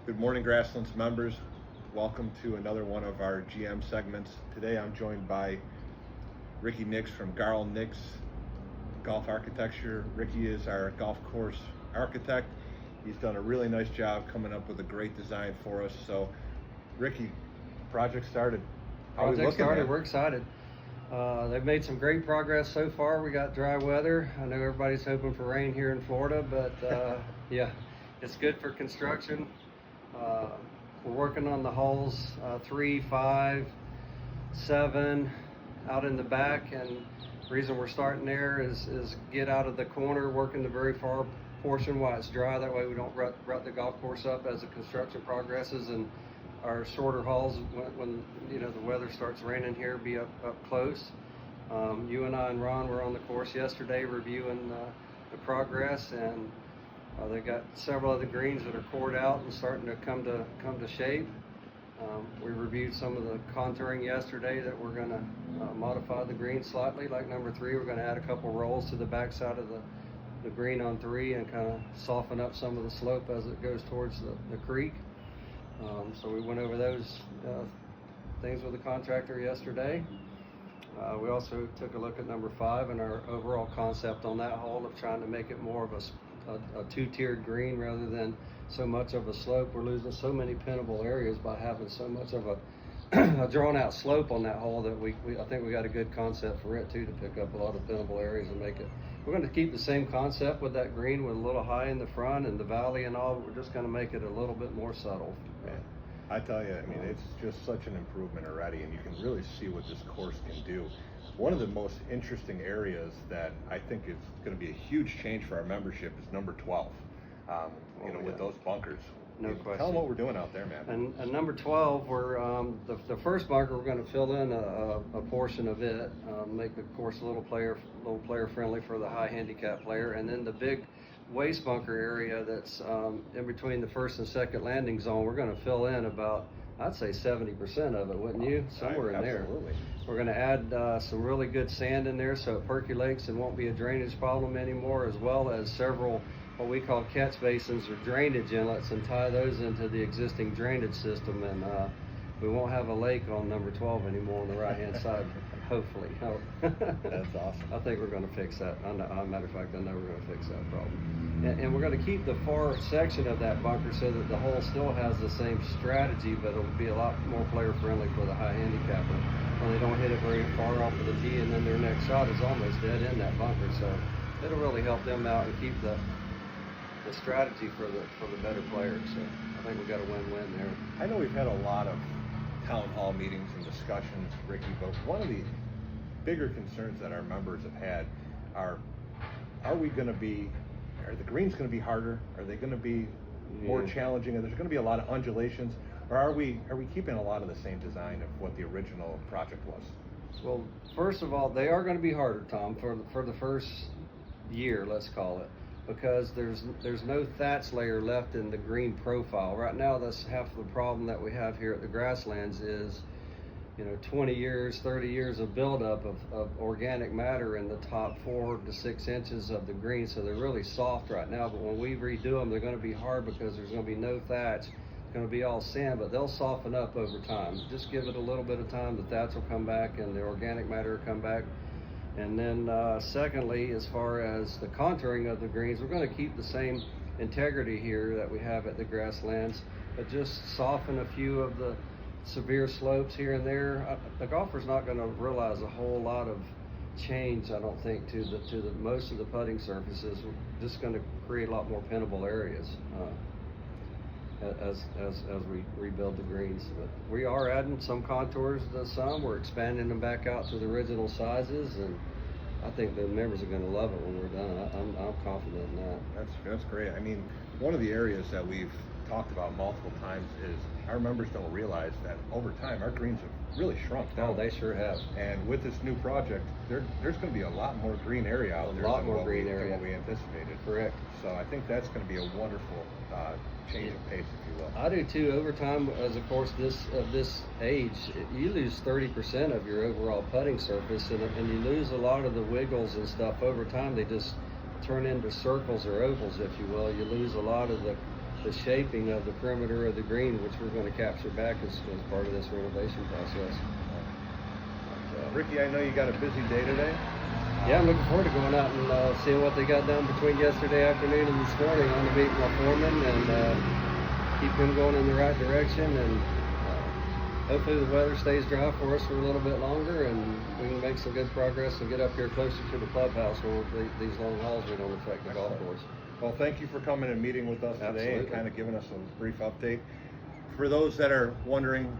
Good morning, Grasslands members. Welcome to another one of our GM segments. Today I'm joined by Ricky Nix from Nix Golf Architecture. Ricky is our golf course architect. He's done a really nice job coming up with a great design for us. So, Ricky, project started. How are we looking, man? We're excited. They've made some great progress so far. We got dry weather. I know everybody's hoping for rain here in Florida, but yeah, it's good for construction. We're working on the holes 3, 5, 7 out in the back, and the reason we're starting there is get out of the corner, working the very far portion while it's dry. That way we don't rut the golf course up as the construction progresses, and our shorter holes when you know the weather starts raining here be up close. You and I and Ron were on the course yesterday reviewing the progress, and they got several of the greens that are cored out and starting to come to shape. We reviewed some of the contouring yesterday that we're going to modify the green slightly. Like number 3, we're going to add a couple rolls to the backside of the green on 3 and kind of soften up some of the slope as it goes towards the creek. So we went over those things with the contractor yesterday. We also took a look at number 5 and our overall concept on that hole of trying to make it more of a 2-tiered green rather than so much of a slope. We're losing so many pinnable areas by having so much of a drawn out slope on that hole that I think we got a good concept for it too, to pick up a lot of pinnable areas and make it. We're going to keep the same concept with that green with a little high in the front and the valley and all, but we're just going to make it a little bit more subtle. Man, I tell you, I mean, it's just such an improvement already, and you can really see what this course can do. One of the most interesting areas that I think is going to be a huge change for our membership is number 12. With those bunkers. No question. Tell them what we're doing out there, man. And number 12, we're the first bunker, we're going to fill in a portion of it, make the course a little player friendly for the high handicap player, and then the big waste bunker area that's in between the first and second landing zone, we're going to fill in about, I'd say 70% of it, wouldn't you? Somewhere in there. Absolutely. We're going to add some really good sand in there so it percolates and won't be a drainage problem anymore, as well as several what we call catch basins or drainage inlets, and tie those into the existing drainage system, and we won't have a lake on number 12 anymore on the right hand side, hopefully. That's awesome. I think we're going to fix that. As a matter of fact, I know we're going to fix that problem. And we're going to keep the far section of that bunker so that the hole still has the same strategy, but it'll be a lot more player friendly for the high handicapper when they don't hit it very far off of the tee, and then their next shot is almost dead in that bunker. So it'll really help them out and keep the strategy for the better players. So I think we got a win-win there. I know we've had a lot of town hall meetings and discussions, Ricky, but one of the bigger concerns that our members have had are the greens going to be harder? Are they going to be more challenging? Are there going to be a lot of undulations? Or are we keeping a lot of the same design of what the original project was? Well, first of all, they are going to be harder, Tom, for the first year, let's call it, because there's no thatch layer left in the green profile. Right now, that's half the problem that we have here at the Grasslands is, 20 years, 30 years of buildup of organic matter in the top 4 to 6 inches of the green. So they're really soft right now, but when we redo them, they're going to be hard because there's going to be no thatch. It's going to be all sand, but they'll soften up over time. Just give it a little bit of time, the thatch will come back and the organic matter will come back. And then secondly, as far as the contouring of the greens, we're going to keep the same integrity here that we have at the Grasslands, but just soften a few of the severe slopes here and there. The golfer's not going to realize a whole lot of change, I don't think, to the most of the putting surfaces. We're just going to create a lot more pinnable areas as we rebuild the greens. But we are adding some contours to some. We're expanding them back out to the original sizes, and I think the members are going to love it when we're done. I'm confident in that. That's great. I mean, one of the areas that we've talked about multiple times is our members don't realize that over time our greens have really shrunk down. Oh, they sure have. And with this new project, there's going to be a lot more green area out there. A lot more green area than what we anticipated. Correct. So I think that's going to be a wonderful change of pace, if you will. I do too. Over time, as of course this age, you lose 30% of your overall putting surface, and you lose a lot of the wiggles and stuff over time. They just turn into circles or ovals, if you will. You lose a lot of the the shaping of the perimeter of the green, which we're going to capture back as part of this renovation process. Ricky, I know you got a busy day today. Yeah, I'm looking forward to going out and seeing what they got done between yesterday afternoon and this morning. On to meet my foreman and keep him going in the right direction, and hopefully the weather stays dry for us for a little bit longer, and we can make some good progress and get up here closer to the clubhouse where these long hauls we don't affect the golf course. Well, thank you for coming and meeting with us today. Absolutely. And kind of giving us a brief update. For those that are wondering,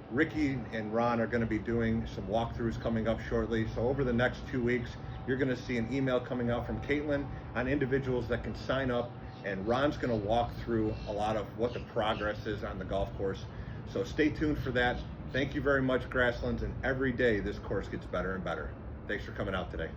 Ricky and Ron are going to be doing some walkthroughs coming up shortly. So over the next 2 weeks, you're going to see an email coming out from Caitlin on individuals that can sign up, and Ron's going to walk through a lot of what the progress is on the golf course. So stay tuned for that. Thank you very much, Grasslands, and every day this course gets better and better. Thanks for coming out today.